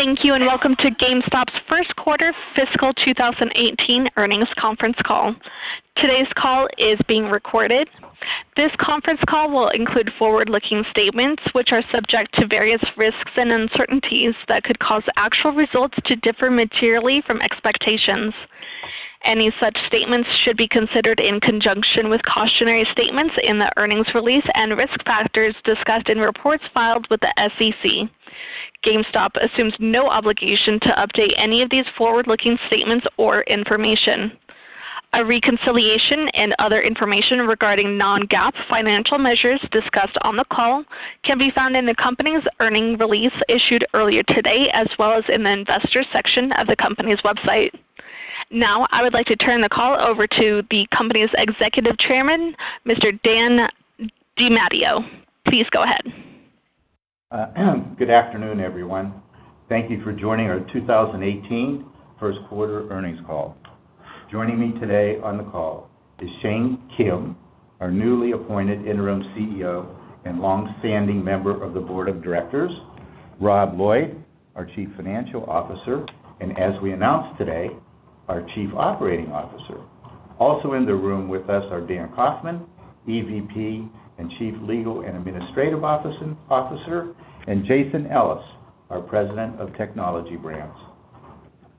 Thank you and welcome to Gamestop's first quarter fiscal 2018 earnings conference call. Today's call is being recorded. This conference call will include forward-looking statements which are subject to various risks and uncertainties that could cause actual results to differ materially from expectations. Any such statements should be considered in conjunction with cautionary statements in the earnings release and risk factors discussed in reports filed with the SEC. GameStop assumes no obligation to update any of these forward-looking statements or information. A reconciliation and other information regarding non-GAAP financial measures discussed on the call can be found in the company's earnings release issued earlier today, as well as in the Investors section of the company's website. Now, I would like to turn the call over to the company's Executive Chairman, Mr. Dan DiMatteo. Please go ahead. Good afternoon, everyone. Thank you for joining our 2018 first quarter earnings call. Joining me today on the call is Shane Kim, our newly appointed interim CEO and long-standing member of the Board of Directors, Rob Lloyd, our Chief Financial Officer, and as we announced today, our Chief Operating Officer. Also in the room with us are Dan Kaufman, EVP and Chief Legal and Administrative Officer, and Jason Ellis, our President of Technology Brands.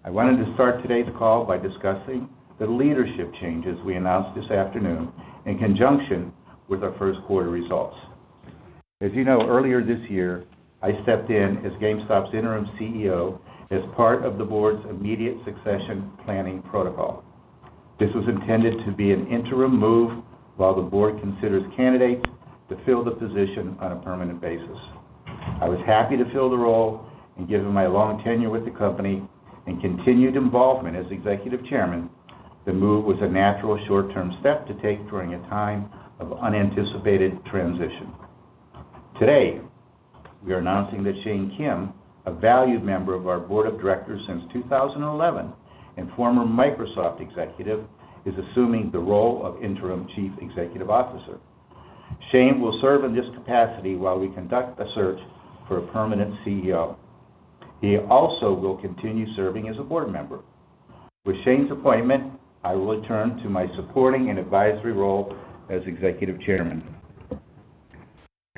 I wanted to start today's call by discussing the leadership changes we announced this afternoon in conjunction with our first quarter results. As you know, earlier this year, I stepped in as GameStop's interim CEO as part of the board's immediate succession planning protocol. This was intended to be an interim move while the board considers candidates to fill the position on a permanent basis. I was happy to fill the role, and given my long tenure with the company and continued involvement as executive chairman, the move was a natural short-term step to take during a time of unanticipated transition. Today, we are announcing that Shane Kim, a valued member of our board of directors since 2011 and former Microsoft executive, is assuming the role of interim chief executive officer. Shane will serve in this capacity while we conduct a search for a permanent CEO. He also will continue serving as a board member. With Shane's appointment, I will return to my supporting and advisory role as executive chairman.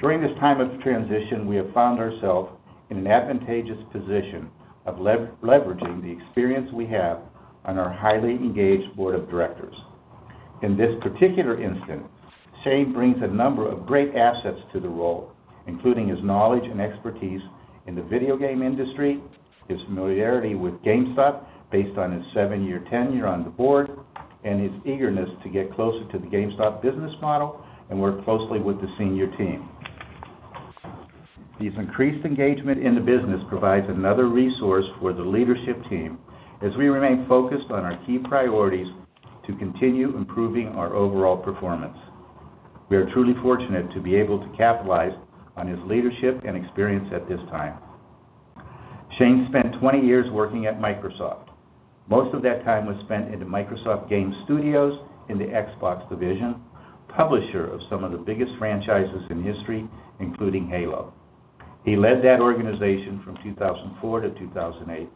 During this time of transition, we have found ourselves in an advantageous position of leveraging the experience we have on our highly engaged board of directors. In this particular instance, Shane brings a number of great assets to the role, including his knowledge and expertise in the video game industry, his familiarity with GameStop based on his 7-year tenure on the board, and his eagerness to get closer to the GameStop business model and work closely with the senior team. His increased engagement in the business provides another resource for the leadership team as we remain focused on our key priorities to continue improving our overall performance. We are truly fortunate to be able to capitalize on his leadership and experience at this time. Shane spent 20 years working at Microsoft. Most of that time was spent in the Microsoft Game Studios in the Xbox division, publisher of some of the biggest franchises in history, including Halo. He led that organization from 2004 to 2008.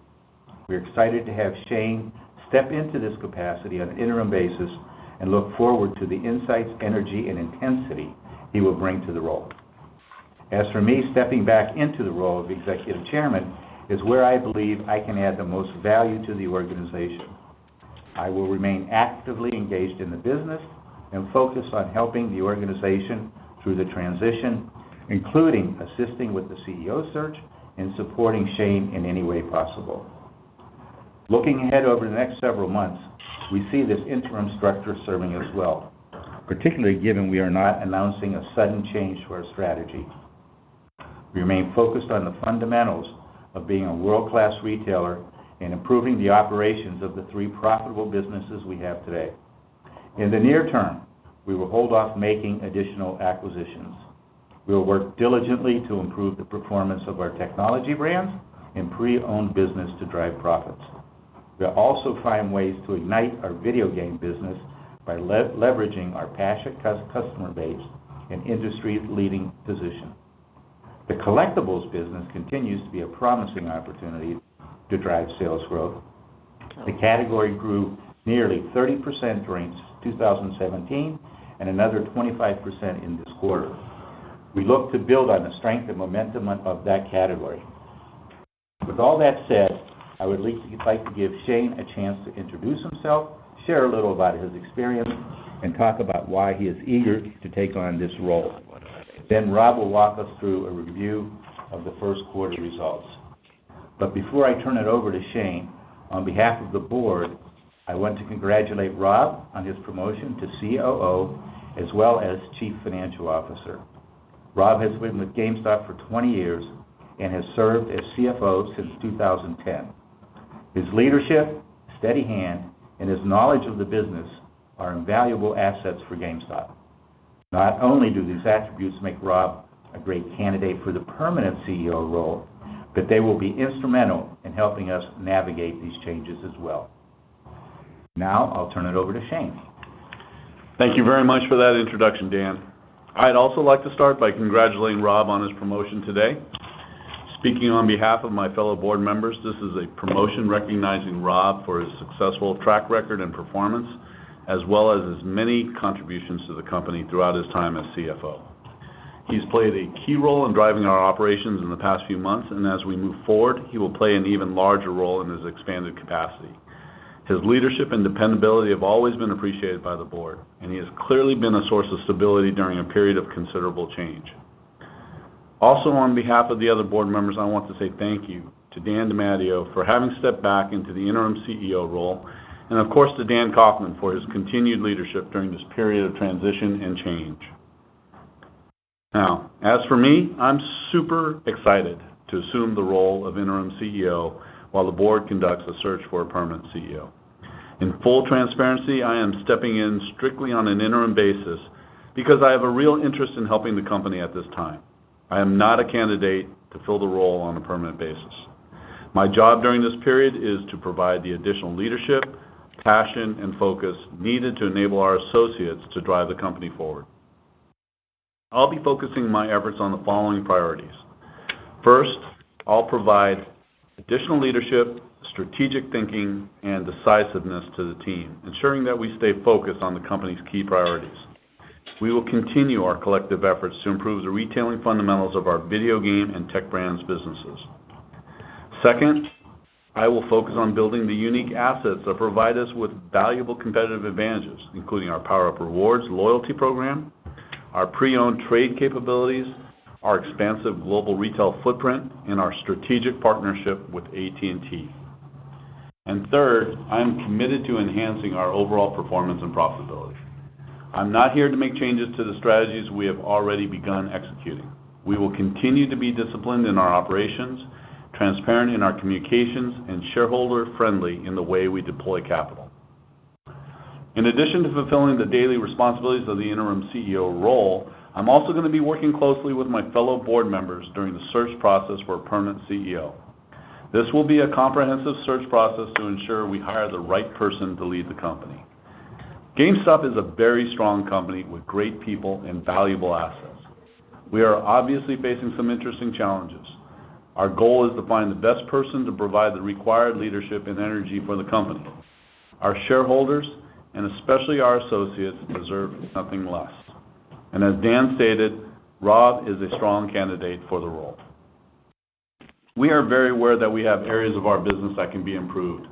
We're excited to have Shane step into this capacity on an interim basis and look forward to the insights, energy, and intensity he will bring to the role. As for me, stepping back into the role of executive chairman is where I believe I can add the most value to the organization. I will remain actively engaged in the business and focus on helping the organization through the transition, including assisting with the CEO search and supporting Shane in any way possible. Looking ahead over the next several months, we see this interim structure serving us well, particularly given we are not announcing a sudden change to our strategy. We remain focused on the fundamentals of being a world-class retailer and improving the operations of the 3 profitable businesses we have today. In the near term, we will hold off making additional acquisitions. We will work diligently to improve the performance of our technology brands and pre-owned business to drive profits. We'll also find ways to ignite our video game business by leveraging our passionate customer base and industry-leading position. The collectibles business continues to be a promising opportunity to drive sales growth. The category grew nearly 30% during 2017 and another 25% in this quarter. We look to build on the strength and momentum of that category. With all that said, I would like to give Shane a chance to introduce himself, share a little about his experience, and talk about why he is eager to take on this role. Then Rob will walk us through a review of the first quarter results. But before I turn it over to Shane, on behalf of the board, I want to congratulate Rob on his promotion to COO as well as Chief Financial Officer. Rob has been with GameStop for 20 years and has served as CFO since 2010. His leadership, steady hand, and his knowledge of the business are invaluable assets for GameStop. Not only do these attributes make Rob a great candidate for the permanent CEO role, but they will be instrumental in helping us navigate these changes as well. Now, I'll turn it over to Shane. Thank you very much for that introduction, Dan. I'd also like to start by congratulating Rob on his promotion today. Speaking on behalf of my fellow board members, this is a promotion recognizing Rob for his successful track record and performance, as well as his many contributions to the company throughout his time as CFO. He's played a key role in driving our operations in the past few months, and as we move forward, he will play an even larger role in his expanded capacity. His leadership and dependability have always been appreciated by the board, and he has clearly been a source of stability during a period of considerable change. Also, on behalf of the other board members, I want to say thank you to Dan DiMatteo for having stepped back into the interim CEO role, and of course to Dan Kaufman for his continued leadership during this period of transition and change. Now, as for me, I'm super excited to assume the role of interim CEO while the board conducts a search for a permanent CEO. In full transparency, I am stepping in strictly on an interim basis because I have a real interest in helping the company at this time. I am not a candidate to fill the role on a permanent basis. My job during this period is to provide the additional leadership, passion, and focus needed to enable our associates to drive the company forward. I'll be focusing my efforts on the following priorities. First, I'll provide additional leadership, strategic thinking, and decisiveness to the team, ensuring that we stay focused on the company's key priorities. We will continue our collective efforts to improve the retailing fundamentals of our video game and tech brands businesses. Second, I will focus on building the unique assets that provide us with valuable competitive advantages, including our PowerUp Rewards loyalty program, our pre-owned trade capabilities, our expansive global retail footprint, and our strategic partnership with AT&T. And third, I am committed to enhancing our overall performance and profitability. I'm not here to make changes to the strategies we have already begun executing. We will continue to be disciplined in our operations, transparent in our communications, and shareholder-friendly in the way we deploy capital. In addition to fulfilling the daily responsibilities of the interim CEO role, I'm also going to be working closely with my fellow board members during the search process for a permanent CEO. This will be a comprehensive search process to ensure we hire the right person to lead the company. GameStop is a very strong company with great people and valuable assets. We are obviously facing some interesting challenges. Our goal is to find the best person to provide the required leadership and energy for the company. Our shareholders, and especially our associates, deserve nothing less. And as Dan stated, Rob is a strong candidate for the role. We are very aware that we have areas of our business that can be improved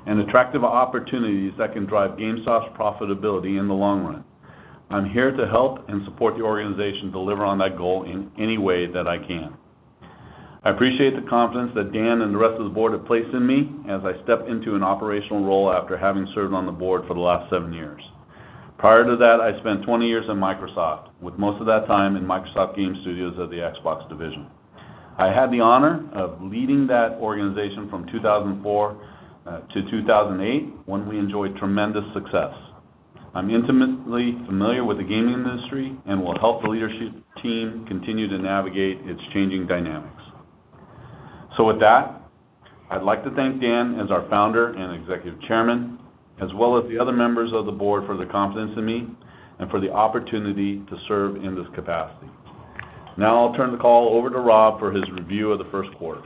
and attractive opportunities that can drive GameStop's profitability in the long run. I'm here to help and support the organization deliver on that goal in any way that I can. I appreciate the confidence that Dan and the rest of the board have placed in me as I step into an operational role after having served on the board for the last 7 years. Prior to that, I spent 20 years at Microsoft, with most of that time in Microsoft Game Studios of the Xbox division. I had the honor of leading that organization from 2004 to 2008, when we enjoyed tremendous success. I'm intimately familiar with the gaming industry and will help the leadership team continue to navigate its changing dynamics. So with that, I'd like to thank Dan as our founder and executive chairman, as well as the other members of the board for their confidence in me and for the opportunity to serve in this capacity. Now I'll turn the call over to Rob for his review of the first quarter.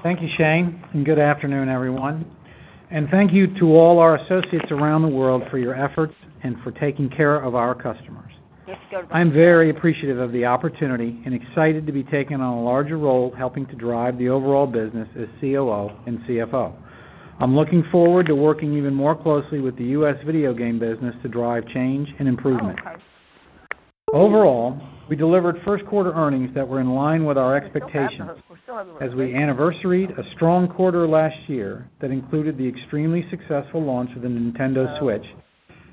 Thank you, Shane, and good afternoon, everyone. And thank you to all our associates around the world for your efforts and for taking care of our customers. I'm very appreciative of the opportunity and excited to be taking on a larger role helping to drive the overall business as COO and CFO. I'm looking forward to working even more closely with the U.S. video game business to drive change and improvement. Overall, we delivered first quarter earnings that were in line with our expectations as we anniversaried a strong quarter last year that included the extremely successful launch of the Nintendo Switch,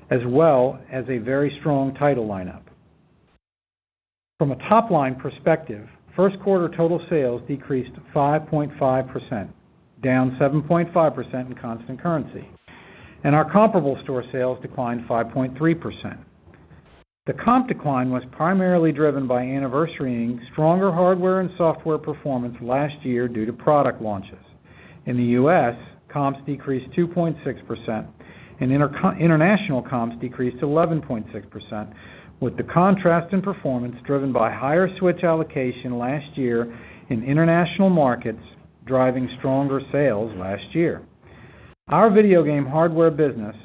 as well as a very strong title lineup. From a top-line perspective, first quarter total sales decreased 5.5%, down 7.5% in constant currency, and our comparable store sales declined 5.3%. The comp decline was primarily driven by anniversarying stronger hardware and software performance last year due to product launches. In the U.S., comps decreased 2.6%, and international comps decreased 11.6%, with the contrast in performance driven by higher Switch allocation last year in international markets driving stronger sales last year. Our video game hardware business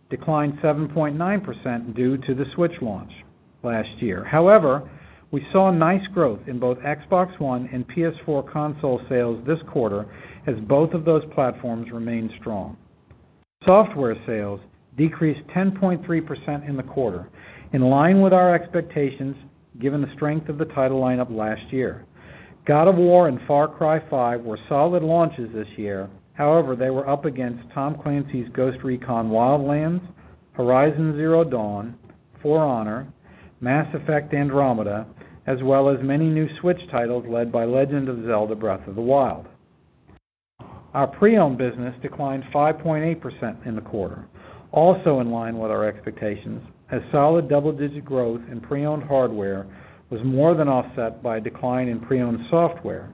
declined 7.9% due to the Switch launch last year. However, we saw nice growth in both Xbox One and PS4 console sales this quarter as both of those platforms remained strong. Software sales decreased 10.3% in the quarter, in line with our expectations given the strength of the title lineup last year. God of War and Far Cry 5 were solid launches this year. However, they were up against Tom Clancy's Ghost Recon Wildlands, Horizon Zero Dawn, For Honor, Mass Effect Andromeda, as well as many new Switch titles led by Legend of Zelda Breath of the Wild. Our pre-owned business declined 5.8% in the quarter, also in line with our expectations, as solid double-digit growth in pre-owned hardware was more than offset by a decline in pre-owned software,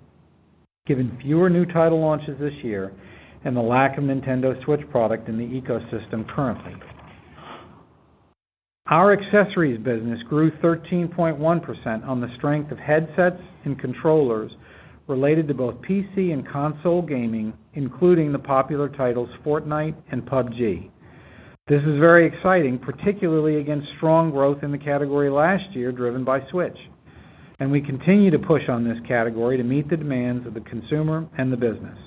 given fewer new title launches this year and the lack of Nintendo Switch product in the ecosystem currently. Our accessories business grew 13.1% on the strength of headsets and controllers related to both PC and console gaming, including the popular titles Fortnite and PUBG. This is very exciting, particularly against strong growth in the category last year driven by Switch. And we continue to push on this category to meet the demands of the consumer and the business.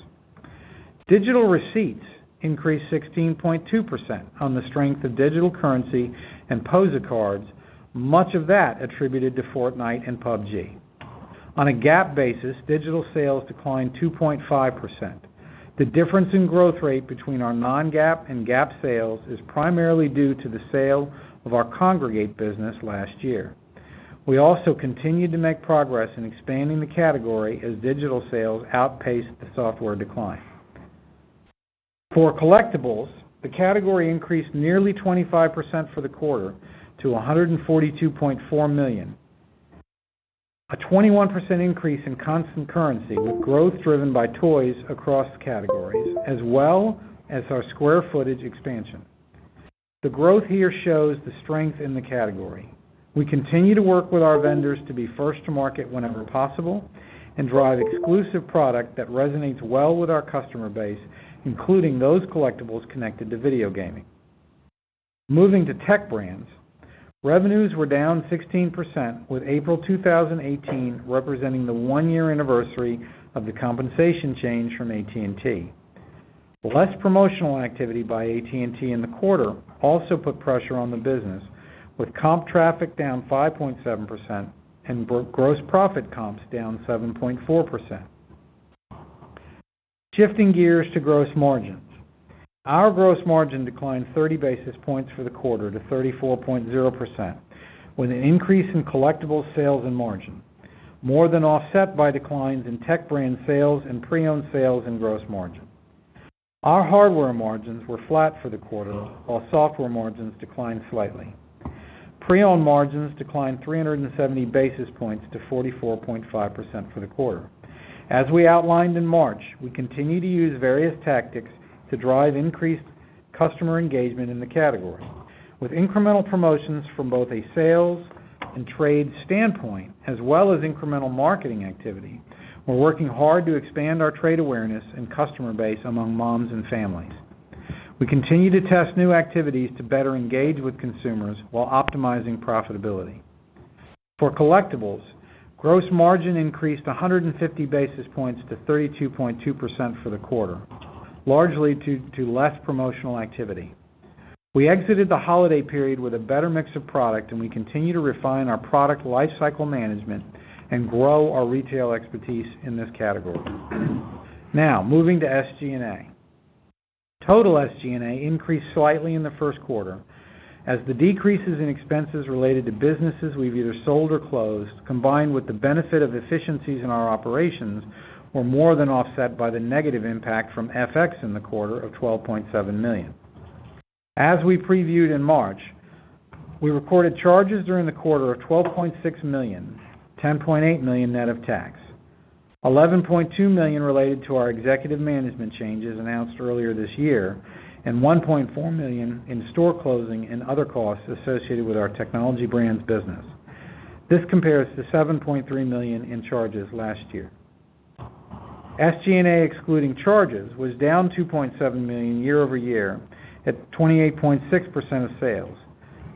Digital receipts increased 16.2% on the strength of digital currency and POSA cards, much of that attributed to Fortnite and PUBG. On a GAAP basis, digital sales declined 2.5%. The difference in growth rate between our non-GAAP and GAAP sales is primarily due to the sale of our Congregate business last year. We also continued to make progress in expanding the category as digital sales outpaced the software decline. For collectibles, the category increased nearly 25% for the quarter to $142.4 million, a 21% increase in constant currency with growth driven by toys across categories, as well as our square footage expansion. The growth here shows the strength in the category. We continue to work with our vendors to be first to market whenever possible and drive exclusive product that resonates well with our customer base, including those collectibles connected to video gaming. Moving to tech brands, revenues were down 16%, with April 2018 representing the one-year anniversary of the compensation change from AT&T. Less promotional activity by AT&T in the quarter also put pressure on the business, with comp traffic down 5.7% and gross profit comps down 7.4%. Shifting gears to gross margins. Our gross margin declined 30 basis points for the quarter to 34.0%, with an increase in collectibles sales and margin, more than offset by declines in tech brand sales and pre-owned sales and gross margin. Our hardware margins were flat for the quarter, while software margins declined slightly. Pre-owned margins declined 370 basis points to 44.5% for the quarter. As we outlined in March, we continue to use various tactics to drive increased customer engagement in the category, with incremental promotions from both a sales and trade standpoint, as well as incremental marketing activity, we're working hard to expand our trade awareness and customer base among moms and families. We continue to test new activities to better engage with consumers while optimizing profitability. For collectibles, gross margin increased 150 basis points to 32.2% for the quarter, largely due to less promotional activity. We exited the holiday period with a better mix of product, and we continue to refine our product lifecycle management and grow our retail expertise in this category. Now, moving to SG&A. Total SG&A increased slightly in the first quarter, as the decreases in expenses related to businesses we've either sold or closed, combined with the benefit of efficiencies in our operations, were more than offset by the negative impact from FX in the quarter of $12.7 million. As we previewed in March, we recorded charges during the quarter of $12.6 million, $10.8 million net of tax, $11.2 million related to our executive management changes announced earlier this year, and $1.4 million in store closing and other costs associated with our Technology Brands business. This compares to $7.3 million in charges last year. SG&A excluding charges was down $2.7 million year over year at 28.6% of sales,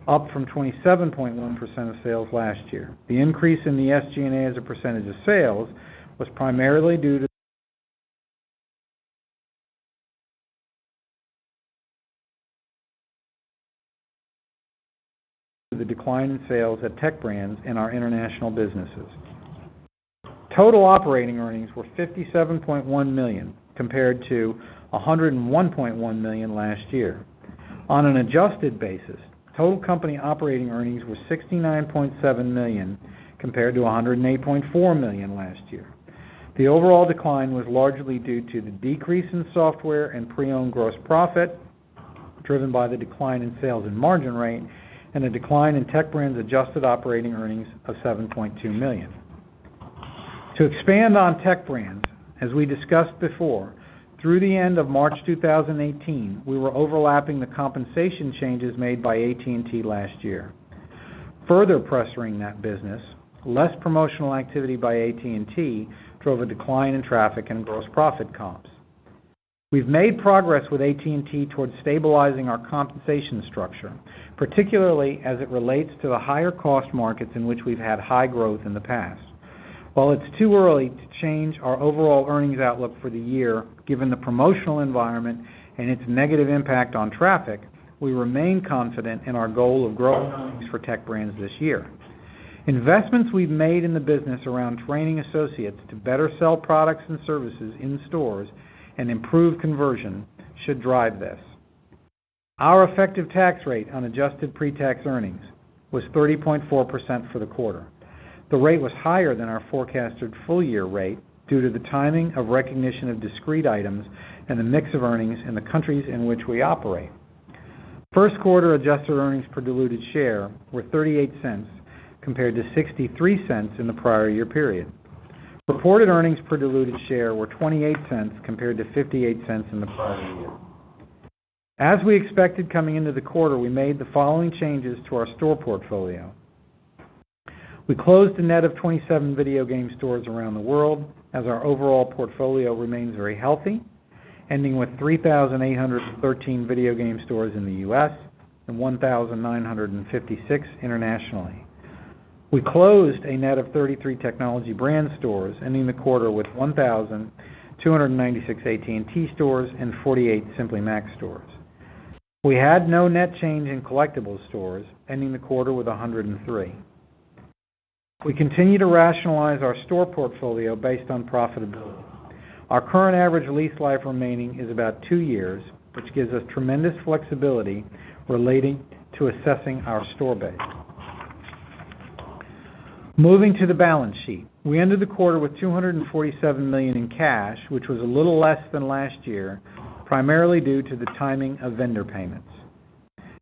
up from 27.1% of sales last year. The increase in the SG&A as a percentage of sales was primarily due to the decline in sales at Tech Brands and our international businesses. Total operating earnings were $57.1 million compared to $101.1 million last year. On an adjusted basis, total company operating earnings were $69.7 million compared to $108.4 million last year. The overall decline was largely due to the decrease in software and pre-owned gross profit, driven by the decline in sales and margin rate, and a decline in Tech Brands adjusted operating earnings of $7.2 million. To expand on Tech Brands, as we discussed before, through the end of March 2018, we were overlapping the compensation changes made by AT&T last year. Further pressuring that business, less promotional activity by AT&T drove a decline in traffic and gross profit comps. We've made progress with AT&T towards stabilizing our compensation structure, particularly as it relates to the higher cost markets in which we've had high growth in the past. While it's too early to change our overall earnings outlook for the year, given the promotional environment and its negative impact on traffic, we remain confident in our goal of growing earnings for Tech Brands this year. Investments we've made in the business around training associates to better sell products and services in stores and improve conversion should drive this. Our effective tax rate on adjusted pre-tax earnings was 30.4% for the quarter. The rate was higher than our forecasted full-year rate due to the timing of recognition of discrete items and the mix of earnings in the countries in which we operate. First quarter adjusted earnings per diluted share were 38 cents compared to 63 cents in the prior year period. Reported earnings per diluted share were 28 cents compared to 58 cents in the prior year. As we expected coming into the quarter, we made the following changes to our store portfolio. We closed a net of 27 video game stores around the world, as our overall portfolio remains very healthy, ending with 3,813 video game stores in the U.S. and 1,956 internationally. We closed a net of 33 Technology Brands stores, ending the quarter with 1,296 AT&T stores and 48 Simply Mac stores. We had no net change in collectibles stores, ending the quarter with 103. We continue to rationalize our store portfolio based on profitability. Our current average lease life remaining is about 2 years, which gives us tremendous flexibility relating to assessing our store base. Moving to the balance sheet, we ended the quarter with $247 million in cash, which was a little less than last year, primarily due to the timing of vendor payments.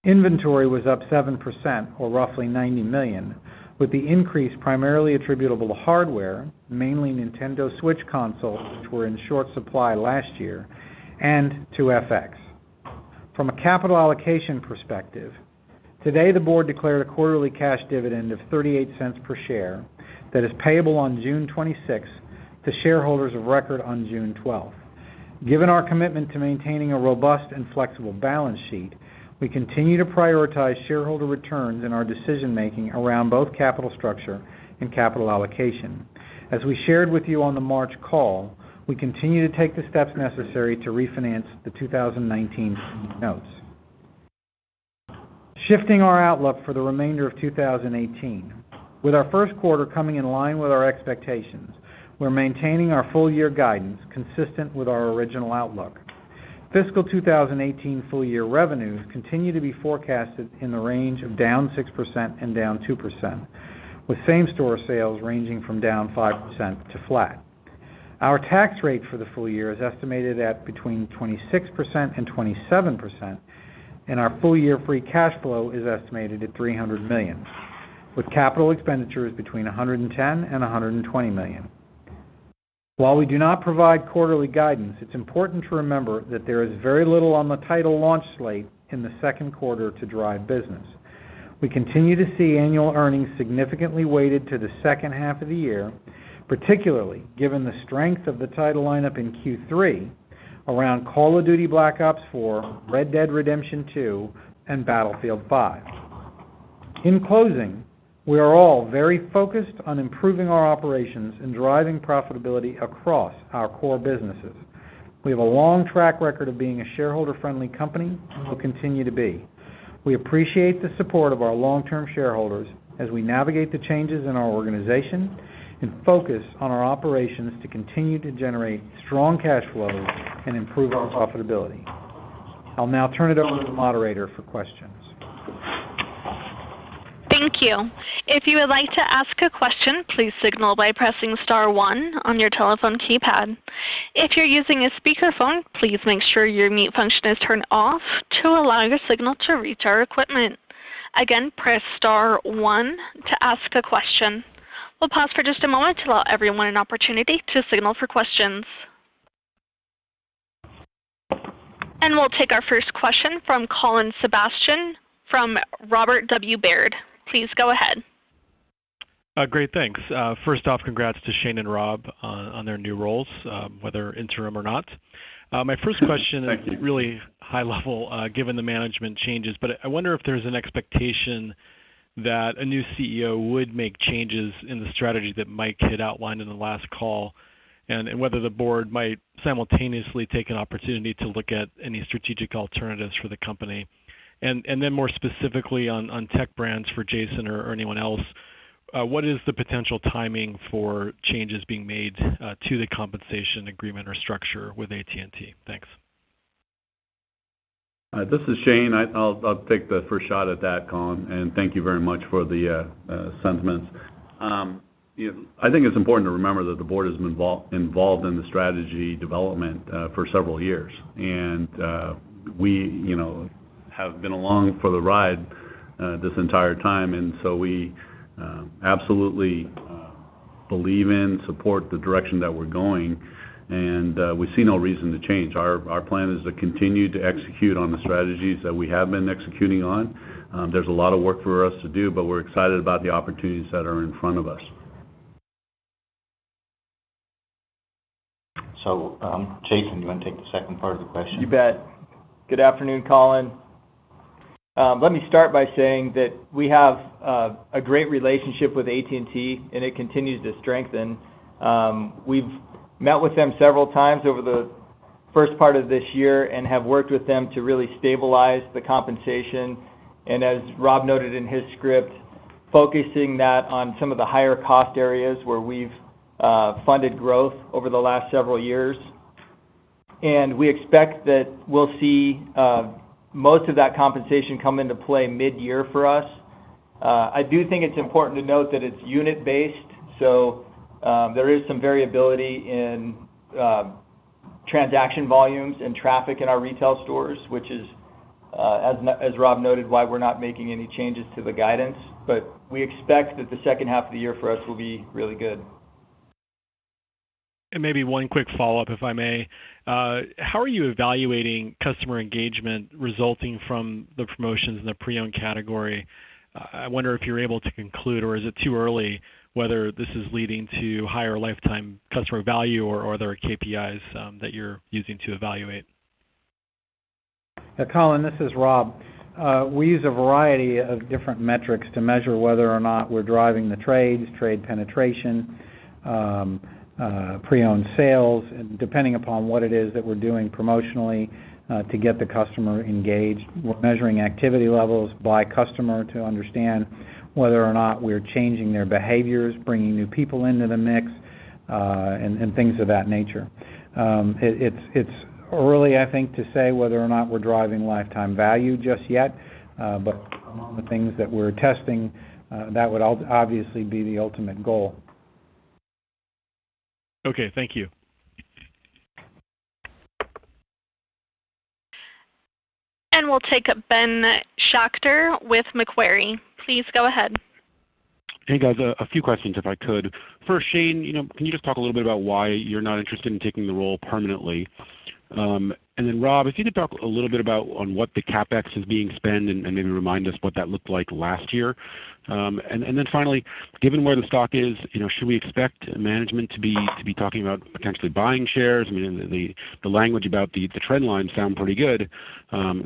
Inventory was up 7%, or roughly $90 million, with the increase primarily attributable to hardware, mainly Nintendo Switch consoles, which were in short supply last year, and to FX. From a capital allocation perspective, Today, the board declared a quarterly cash dividend of 38 cents per share that is payable on June 26th to shareholders of record on June 12th. Given our commitment to maintaining a robust and flexible balance sheet, we continue to prioritize shareholder returns in our decision-making around both capital structure and capital allocation. As we shared with you on the March call, we continue to take the steps necessary to refinance the 2019 notes. Shifting our outlook for the remainder of 2018. With our first quarter coming in line with our expectations, we're maintaining our full-year guidance consistent with our original outlook. Fiscal 2018 full-year revenues continue to be forecasted in the range of down 6% and down 2%, with same-store sales ranging from down 5% to flat. Our tax rate for the full year is estimated at between 26% and 27%, and our full-year free cash flow is estimated at $300 million, with capital expenditures between $110 and $120 million. While we do not provide quarterly guidance, it's important to remember that there is very little on the title launch slate in the second quarter to drive business. We continue to see annual earnings significantly weighted to the second half of the year, particularly given the strength of the title lineup in Q3 around Call of Duty Black Ops 4, Red Dead Redemption 2, and Battlefield 5. In closing, we are all very focused on improving our operations and driving profitability across our core businesses. We have a long track record of being a shareholder-friendly company and will continue to be. We appreciate the support of our long-term shareholders as we navigate the changes in our organization and focus on our operations to continue to generate strong cash flows and improve our profitability. I'll now turn it over to the moderator for questions. Thank you. If you would like to ask a question, please signal by pressing star 1 on your telephone keypad. If you're using a speakerphone, please make sure your mute function is turned off to allow your signal to reach our equipment. Again, press star 1 to ask a question. We'll pause for just a moment to allow everyone an opportunity to signal for questions. And we'll take our first question from Colin Sebastian from Robert W. Baird. Please go ahead. Great, thanks. First off, congrats to Shane and Rob on their new roles, whether interim or not. My first question is really high level, given the management changes, but I wonder if there's an expectation that a new CEO would make changes in the strategy that Mike had outlined in the last call, and whether the board might simultaneously take an opportunity to look at any strategic alternatives for the company. And then more specifically on tech brands for Jason or anyone else, what is the potential timing for changes being made to the compensation agreement or structure with AT&T? Thanks. This is Shane. I'll take the first shot at that, Colin, and thank you very much for the sentiments. I think it's important to remember that the board has been involved in the strategy development for several years, and we, have been along for the ride this entire time, and so we absolutely believe in, support the direction that we're going, and we see no reason to change. Our plan is to continue to execute on the strategies that we have been executing on. There's a lot of work for us to do, but we're excited about the opportunities that are in front of us. So, Jason, you want to take the second part of the question? You bet. Good afternoon, Colin. Let me start by saying that we have a great relationship with AT&T, and it continues to strengthen. We've met with them several times over the first part of this year and have worked with them to really stabilize the compensation. And as Rob noted in his script, focusing that on some of the higher cost areas where we've funded growth over the last several years. And we expect that we'll see most of that compensation come into play mid-year for us. I do think it's important to note that it's unit-based, so there is some variability in transaction volumes and traffic in our retail stores, which is, as Rob noted, why we're not making any changes to the guidance. But we expect that the second half of the year for us will be really good. And maybe one quick follow-up, if I may. How are you evaluating customer engagement resulting from the promotions in the pre-owned category? I wonder if you're able to conclude, or is it too early, whether this is leading to higher lifetime customer value or other KPIs that you're using to evaluate? Colin, this is Rob. We use a variety of different metrics to measure whether or not we're driving the trades, trade penetration, pre-owned sales, and depending upon what it is that we're doing promotionally to get the customer engaged. We're measuring activity levels by customer to understand whether or not we're changing their behaviors, bringing new people into the mix, and things of that nature. It's early, I think, to say whether or not we're driving lifetime value just yet, but among the things that we're testing, that would obviously be the ultimate goal. Okay, thank you. And we'll take Ben Schachter with Macquarie. Please go ahead. Hey guys, a few questions if I could. First, Shane, can you just talk a little bit about why you're not interested in taking the role permanently? And then Rob, if you could talk a little bit about on what the CapEx is being spent and maybe remind us what that looked like last year. And then finally, given where the stock is, should we expect management to be talking about potentially buying shares? I mean, the language about the trend lines sound pretty good.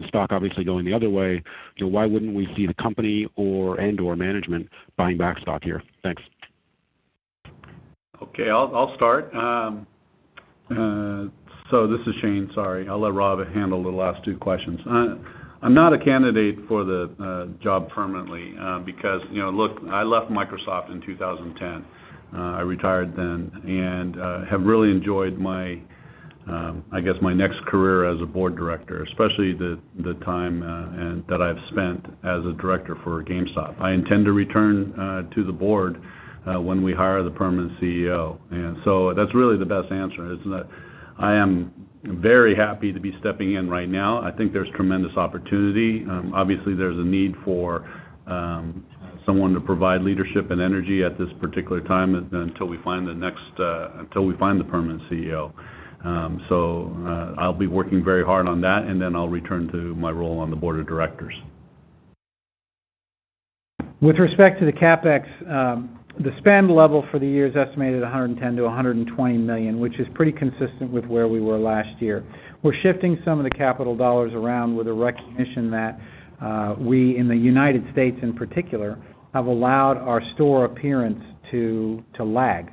Stock obviously going the other way. Why wouldn't we see the company or management buying back stock here? Thanks. Okay, I'll start. So this is Shane, sorry. I'll let Rob handle the last two questions. I'm not a candidate for the job permanently because, look, I left Microsoft in 2010. I retired then and have really enjoyed my next career as a board director, especially the time that I've spent as a director for Gamestop. I intend to return to the board when we hire the permanent CEO. And so that's really the best answer. I am very happy to be stepping in right now. I think there's tremendous opportunity. Obviously, there's a need for someone to provide leadership and energy at this particular time until we find the permanent CEO. So I'll be working very hard on that, and then I'll return to my role on the board of directors. With respect to the CapEx, the spend level for the year is estimated at $110 to $120 million, which is pretty consistent with where we were last year. We're shifting some of the capital dollars around with a recognition that we, in the United States in particular, have allowed our store appearance to lag.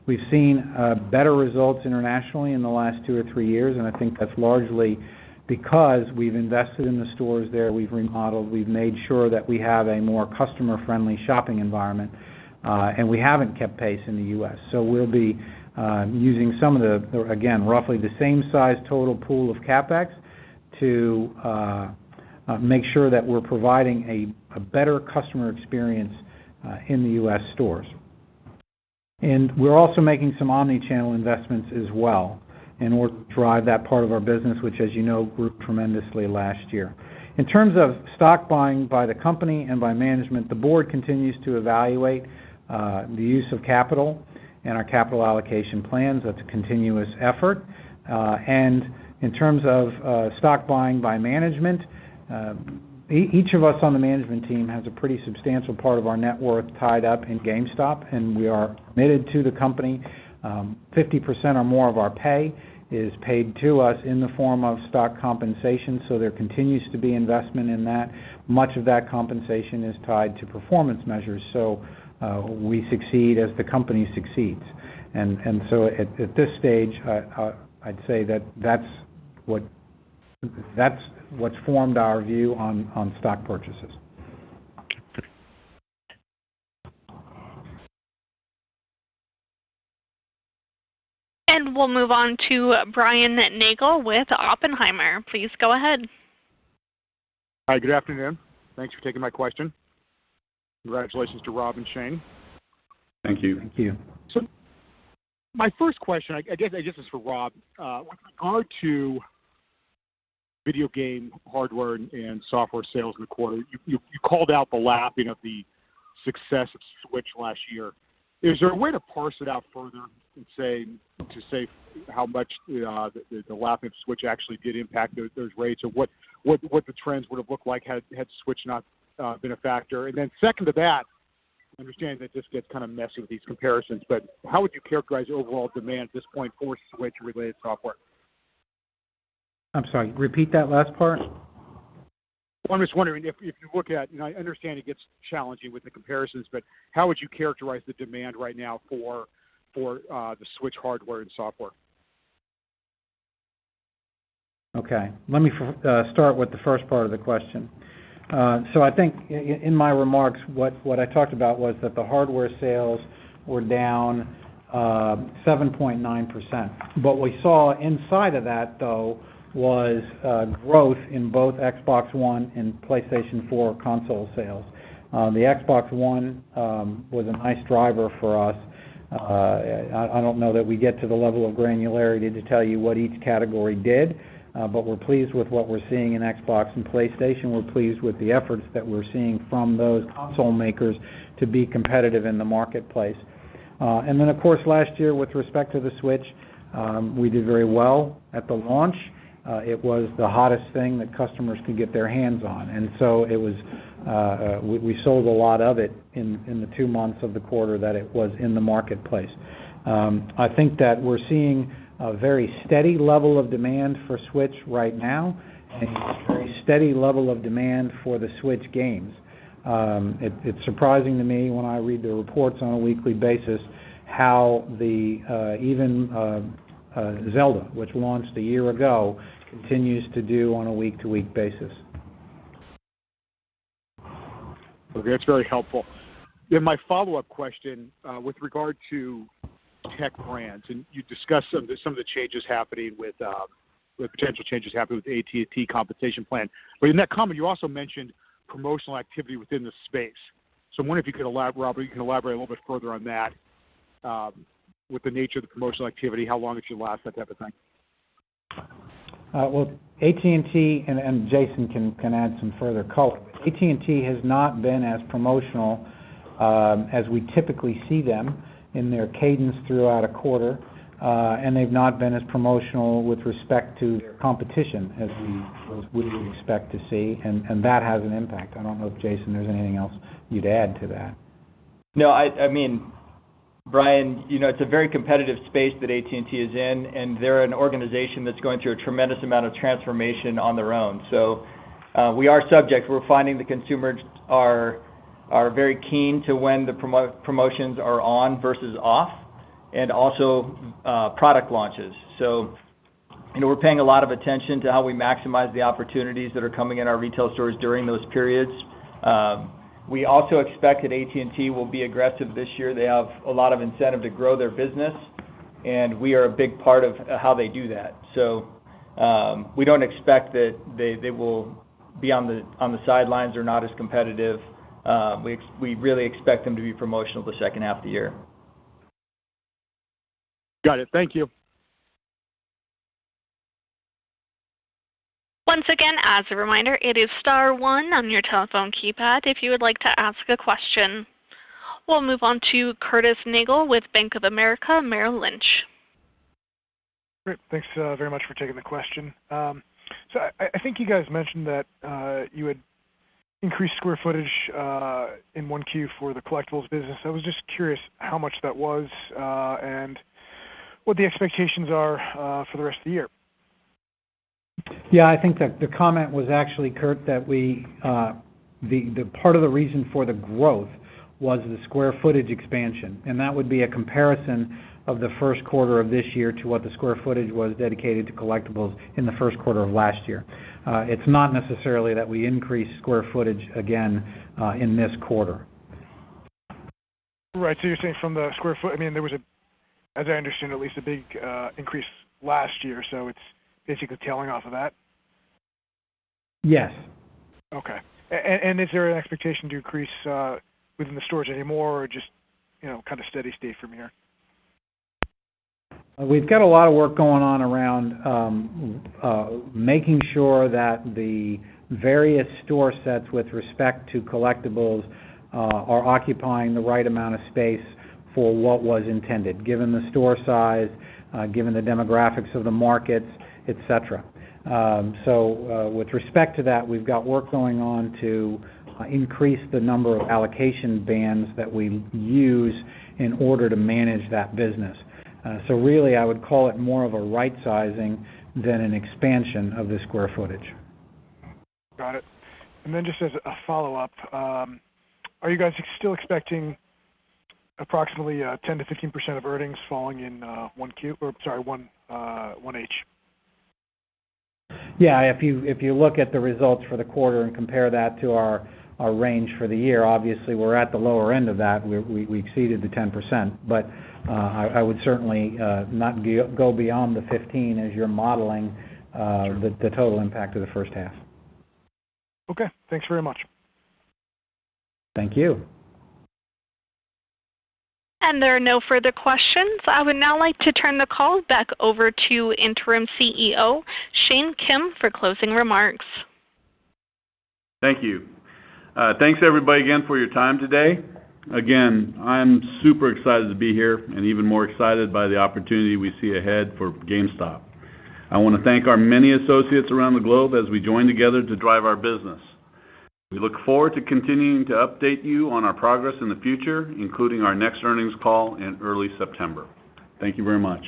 We've seen better results internationally in the last 2 or 3 years, and I think that's largely because we've invested in the stores there, we've remodeled, we've made sure that we have a more customer-friendly shopping environment. And we haven't kept pace in the U.S. So we'll be using some of the, again, roughly the same size total pool of CapEx to make sure that we're providing a better customer experience in the U.S. stores. And we're also making some omni-channel investments as well in order to drive that part of our business, which, as you know, grew tremendously last year. In terms of stock buying by the company and by management, the board continues to evaluate the use of capital and our capital allocation plans. That's a continuous effort. And in terms of stock buying by management, each of us on the management team has a pretty substantial part of our net worth tied up in GameStop, and we are committed to the company. 50% or more of our pay is paid to us in the form of stock compensation, so there continues to be investment in that. Much of that compensation is tied to performance measures, so we succeed as the company succeeds. And so at this stage, I'd say that's what's formed our view on stock purchases. And we'll move on to Brian Nagel with Oppenheimer. Please go ahead. Hi, good afternoon. Thanks for taking my question. Congratulations to Rob and Shane. Thank you. Thank you. So my first question, I guess is for Rob. With regard to video game hardware and software sales in the quarter, you called out the lapping of the success of Switch last year. Is there a way to parse it out further and say how much the lapping of Switch actually did impact those rates, or what the trends would have looked like had Switch not been a factor? And then second to that, I understand that this gets kind of messy with these comparisons, but how would you characterize overall demand at this point for Switch-related software? I'm sorry, repeat that last part? Well, I'm just wondering if you look at, I understand it gets challenging with the comparisons, but how would you characterize the demand right now for the Switch hardware and software? Okay. Let me start with the first part of the question. So I think in my remarks, what I talked about was that the hardware sales were down 7.9%. What we saw inside of that, though, was growth in both Xbox One and PlayStation 4 console sales. The Xbox One was a nice driver for us. I don't know that we get to the level of granularity to tell you what each category did, but we're pleased with what we're seeing in Xbox and PlayStation. We're pleased with the efforts that we're seeing from those console makers to be competitive in the marketplace. And then, of course, last year with respect to the Switch, we did very well at the launch. It was the hottest thing that customers could get their hands on, and so it was. We sold a lot of it in the 2 months of the quarter that it was in the marketplace. I think that we're seeing a very steady level of demand for Switch right now, and a very steady level of demand for the Switch games. It's surprising to me when I read the reports on a weekly basis how even Zelda, which launched a year ago, continues to do on a week-to-week basis. Okay, that's very helpful. Then my follow-up question with regard to tech brands, and you discussed some of the changes happening with potential changes happening with the AT&T compensation plan. But in that comment, you also mentioned promotional activity within the space. So I'm wondering if you could elaborate, Robert, a little bit further on that, with the nature of the promotional activity, how long it should last, that type of thing. Well, AT&T, and Jason can add some further color. AT&T has not been as promotional as we typically see them in their cadence throughout a quarter, and they've not been as promotional with respect to their competition as we would expect to see, and that has an impact. I don't know if, Jason, there's anything else you'd add to that. No, I mean, Brian, it's a very competitive space that AT&T is in, and they're an organization that's going through a tremendous amount of transformation on their own. So we are subject. We're finding the consumers are very keen to when the promotions are on versus off, and also product launches. So, we're paying a lot of attention to how we maximize the opportunities that are coming in our retail stores during those periods. We also expect that AT&T will be aggressive this year. They have a lot of incentive to grow their business, and we are a big part of how they do that. So we don't expect that they will be on the sidelines or not as competitive. We really expect them to be promotional the second half of the year. Got it. Thank you. Once again, as a reminder, it is star 1 on your telephone keypad if you would like to ask a question. We'll move on to Curtis Nagel with Bank of America Merrill Lynch. Great. Thanks very much for taking the question. So I think you guys mentioned that you had increased square footage in 1Q for the collectibles business. I was just curious how much that was and what the expectations are for the rest of the year. Yeah, I think that the comment was actually, Kurt, that the part of the reason for the growth was the square footage expansion, and that would be a comparison of the first quarter of this year to what the square footage was dedicated to collectibles in the first quarter of last year. It's not necessarily that we increased square footage again in this quarter. Right, so you're saying from the square foot, there was, as I understand, at least a big increase last year, so it's basically tailing off of that? Yes. Okay. And is there an expectation to increase within the stores anymore, or just, kind of steady state from here? We've got a lot of work going on around making sure that the various store sets with respect to collectibles are occupying the right amount of space for what was intended, given the store size, given the demographics of the markets, etc. With respect to that, we've got work going on to increase the number of allocation bands that we use in order to manage that business. Really, I would call it more of a right-sizing than an expansion of the square footage. Got it. And then just as a follow-up, are you guys still expecting approximately 10 to 15% of earnings falling in 1H? Yeah, if you look at the results for the quarter and compare that to our range for the year, obviously we're at the lower end of that. We exceeded the 10%, but I would certainly not go beyond the 15 as you're modeling the total impact of the first half. Okay, thanks very much. Thank you. And there are no further questions. I would now like to turn the call back over to Interim CEO Shane Kim for closing remarks. Thank you. Thanks everybody again for your time today. Again, I'm super excited to be here and even more excited by the opportunity we see ahead for GameStop. I want to thank our many associates around the globe as we join together to drive our business. We look forward to continuing to update you on our progress in the future, including our next earnings call in early September. Thank you very much.